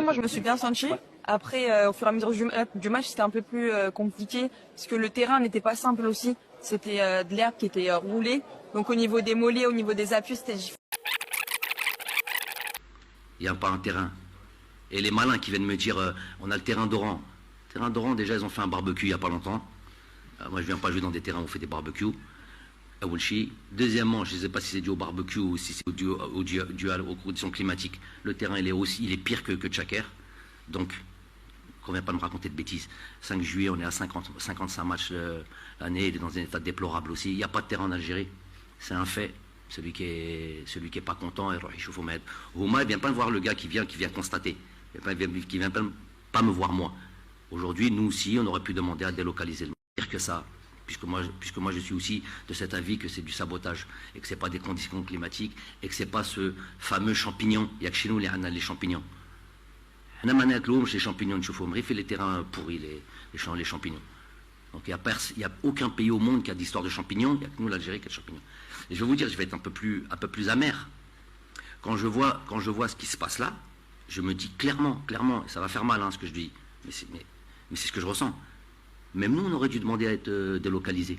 Moi, je me suis bien sentie. Après, au fur et à mesure du match, c'était un peu plus compliqué parce que le terrain n'était pas simple aussi. C'était de l'herbe qui était roulée. Donc au niveau des mollets, au niveau des appuis, c'était difficile. Il n'y a pas un terrain. Et les malins qui viennent me dire, on a le terrain d'Oran. Terrain d'Oran, déjà, ils ont fait un barbecue il n'y a pas longtemps. Moi, je ne viens pas jouer dans des terrains où on fait des barbecues. Deuxièmement, je ne sais pas si c'est dû au barbecue ou si c'est dû aux conditions climatiques. Le terrain, il est pire que Tchaker. Donc, qu'on ne vient pas me raconter de bêtises. 5 juillet, on est à 55 matchs l'année, il est dans un état déplorable aussi. Il n'y a pas de terrain en Algérie. C'est un fait. Celui qui est pas content, il chauffe au maître. Houma, il ne vient pas me voir le gars qui vient constater. Il ne vient pas me voir moi. Aujourd'hui, nous aussi, on aurait pu demander à délocaliser le pire que ça. Puisque moi je suis aussi de cet avis que c'est du sabotage et que ce n'est pas des conditions climatiques et que ce n'est pas ce fameux champignon. Il y a que chez nous les champignons. On a les champignons de chauffe fait les terrains pourris, les champignons. Donc il n'y a aucun pays au monde qui a d'histoire de champignons, il n'y a que nous l'Algérie qui a de champignons. Et je vais vous dire, je vais être un peu plus amer. Quand je vois ce qui se passe là, je me dis clairement, et ça va faire mal ce que je dis, mais c'est ce que je ressens. Même nous, on aurait dû demander à être délocalisés.